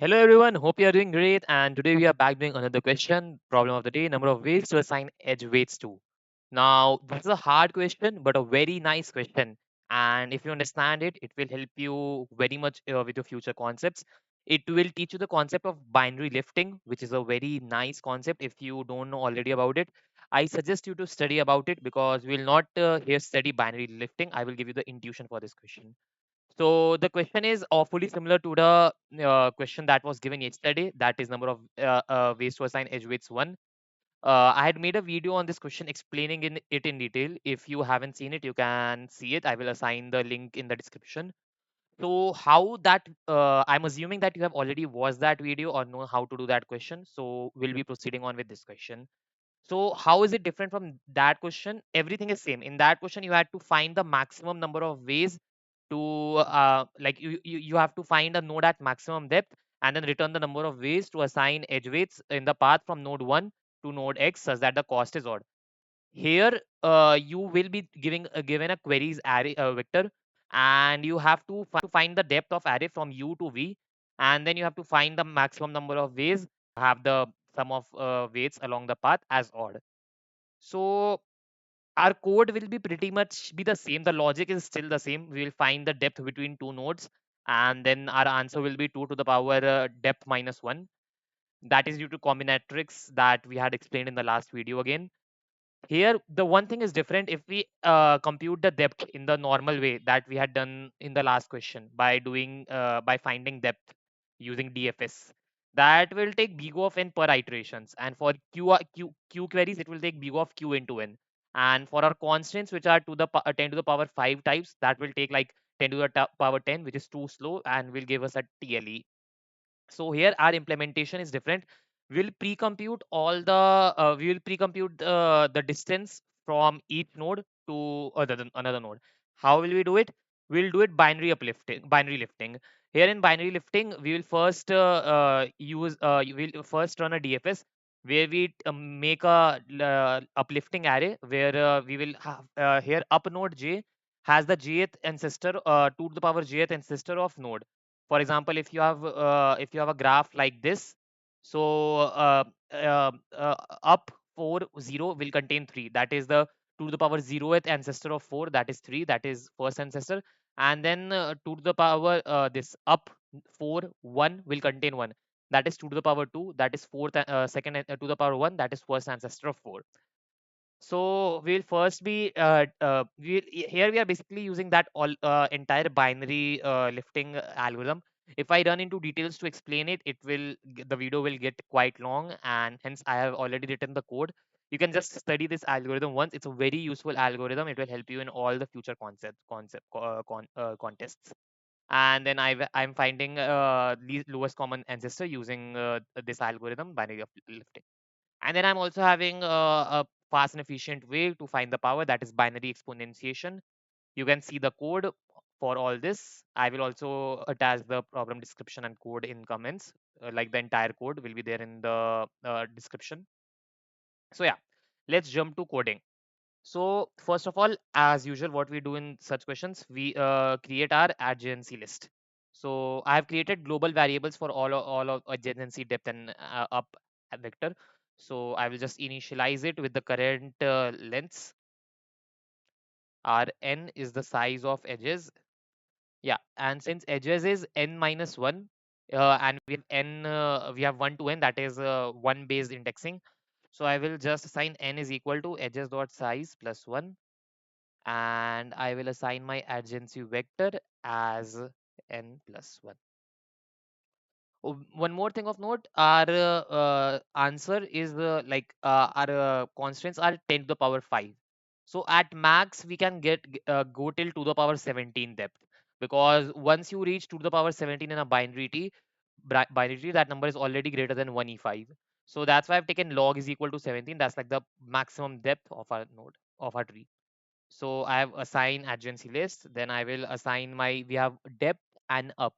Hello everyone, hope you are doing great. And today we are back doing another question. Problem of the day: number of ways to assign edge weights to. Now, this is a hard question, but a very nice question. And if you understand it, it will help you very much with your future concepts. It will teach you the concept of binary lifting, which is a very nice concept. If you don't know already about it, I suggest you to study about it because we will not here study binary lifting. I will give you the intuition for this question. So the question is awfully similar to the question that was given yesterday. That is number of ways to assign edge weights one. I had made a video on this question explaining it in detail. If you haven't seen it, you can see it. I will assign the link in the description. So how that I'm assuming that you have already watched that video or know how to do that question. So we'll be proceeding on with this question. So how is it different from that question? Everything is same. In that question, you had to find the maximum number of ways to like you have to find a node at maximum depth and then return the number of ways to assign edge weights in the path from node 1 to node x such that the cost is odd. Here you will be given a queries array vector, and you have to find the depth of array from u to v, and then you have to find the maximum number of ways have the sum of weights along the path as odd. So our code will be pretty much be the same. The logic is still the same. We will find the depth between two nodes, and then our answer will be 2 to the power depth minus 1. That is due to combinatorics that we had explained in the last video again. Here, the one thing is different. If we compute the depth in the normal way that we had done in the last question by doing by finding depth using DFS, that will take big of n per iterations. And for Q queries, it will take big of q into n. And for our constants, which are to the 10 to the power 5 types, that will take like 10 to the power 10, which is too slow, and will give us a TLE. So here our implementation is different. We will pre-compute the distance from each node to another node. How will we do it? We'll do it binary lifting. Here in binary lifting, we will first we'll first run a DFS where we make a uplifting array where we will have here up node j has the jth ancestor 2 to the power jth ancestor of node. For example, if you have a graph like this, so up 4 0 will contain 3. That is the 2 to the power 0th ancestor of 4, that is 3, that is first ancestor. And then 2 to the power this up 4 1 will contain 1, that is 2 to the power 2, that is second to the power 1, that is first ancestor of 4. So we'll first be here we are basically using that all entire binary lifting algorithm. If I run into details to explain it, the video will get quite long, and hence I have already written the code. You can just study this algorithm once. It's a very useful algorithm. It will help you in all the future contests. And then I'm finding the lowest common ancestor using this algorithm binary lifting. And then I'm also having a fast and efficient way to find the power, that is binary exponentiation. You can see the code for all this. I will also attach the problem description and code in comments. Like the entire code will be there in the description. So yeah, let's jump to coding. So first of all, as usual, what we do in such questions, we create our adjacency list. So I have created global variables for all of adjacency depth and up vector. So I will just initialize it with the current lengths. Our n is the size of edges. Yeah, and since edges is n minus 1, and we have 1 to n, that is 1 based indexing. So I will just assign n is equal to edges dot size plus 1, and I will assign my adjacency vector as n plus 1. Oh, one more thing of note, our answer is our constants are 10 to the power 5. So at max, we can go till to the power 17 depth, because once you reach to the power 17 in a binary tree, that number is already greater than 1e5. So that's why I've taken log is equal to 17. That's like the maximum depth of our node of our tree. So I have assigned adjacency list. Then I will assign we have depth and up.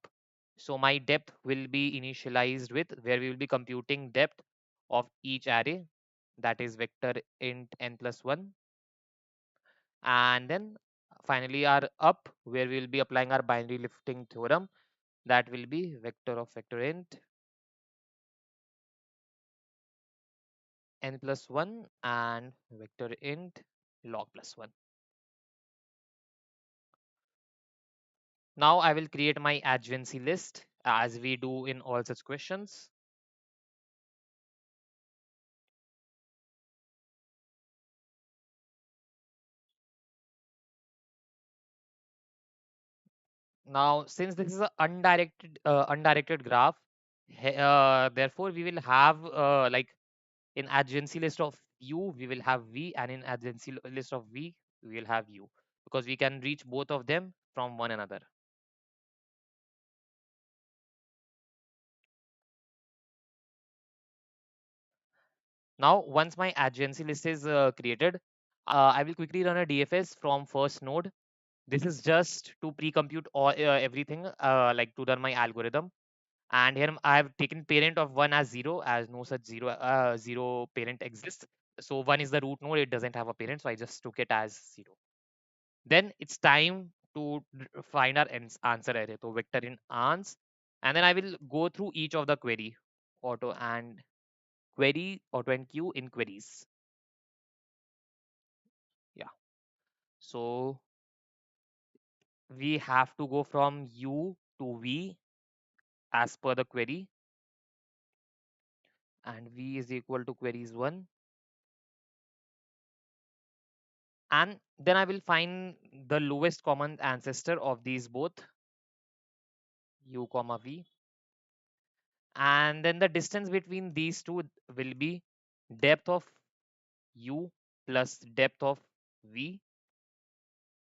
So my depth will be initialized with where we will be computing depth of each array. That is vector int n plus 1. And then finally our up, where we will be applying our binary lifting theorem. That will be vector of vector int n plus 1 and vector int log plus 1. Now I will create my adjacency list as we do in all such questions. Now, since this is an undirected graph, therefore we will have like in adjacency list of u we will have v, and in adjacency list of v we will have u, because we can reach both of them from one another. Now, once my adjacency list is created, I will quickly run a DFS from first node. This is just to pre-compute all everything, like to run my algorithm. And here I have taken parent of 1 as 0, as no such 0 parent exists. So 1 is the root node, it doesn't have a parent, so I just took it as 0. Then it's time to find our answer array. So vector in ans, and then I will go through each of the query, auto and queue in queries. Yeah. So we have to go from u to v as per the query, and v is equal to queries 1. And then I will find the lowest common ancestor of these both, u comma v. And then the distance between these two will be depth of u plus depth of v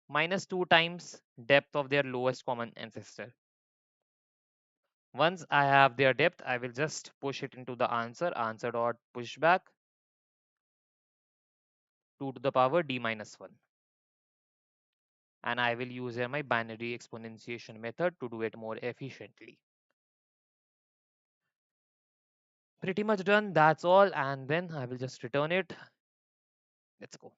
minus 2 times depth of their lowest common ancestor. Once I have their depth, I will just push it into the answer dot pushback 2 to the power d minus 1. And I will use here my binary exponentiation method to do it more efficiently. Pretty much done, that's all, and then I will just return it. Let's go.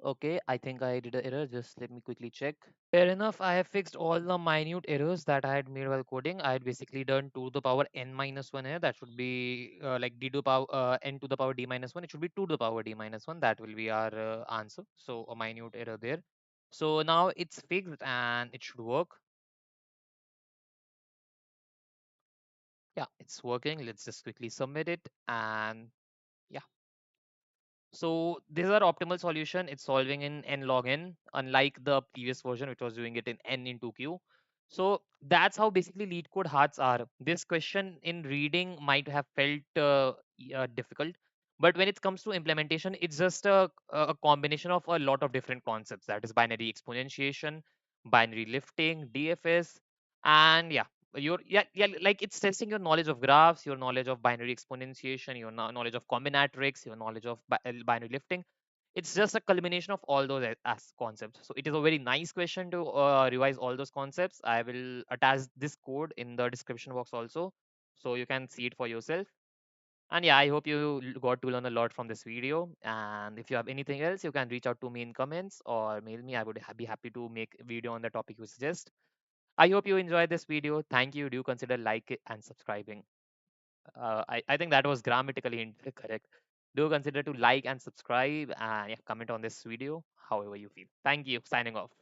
Okay, I think I did an error. Just let me quickly check. Fair enough. I have fixed all the minute errors that I had made while coding. I had basically done 2 to the power n minus 1 here. That should be like d to the power n to the power d minus 1. It should be 2 to the power d minus 1. That will be our answer. So a minute error there. So now it's fixed and it should work. Yeah, it's working. Let's just quickly submit it, and yeah. So this is our optimal solution. It's solving in n log n, unlike the previous version, which was doing it in n into q. So that's how basically lead code hearts are. This question in reading might have felt difficult, but when it comes to implementation, it's just a combination of a lot of different concepts. That is binary exponentiation, binary lifting, DFS, and yeah, like it's testing your knowledge of graphs, your knowledge of binary exponentiation, your knowledge of combinatorics, your knowledge of binary lifting. It's just a culmination of all those as concepts. So it is a very nice question to revise all those concepts. I will attach this code in the description box also, so you can see it for yourself. And yeah, I hope you got to learn a lot from this video. And if you have anything else, you can reach out to me in comments or mail me. I would be happy to make a video on the topic you suggest. I hope you enjoyed this video. Thank you. Do consider like it and subscribing. I think that was grammatically incorrect. Do consider to like and subscribe and yeah, comment on this video however you feel. Thank you. Signing off.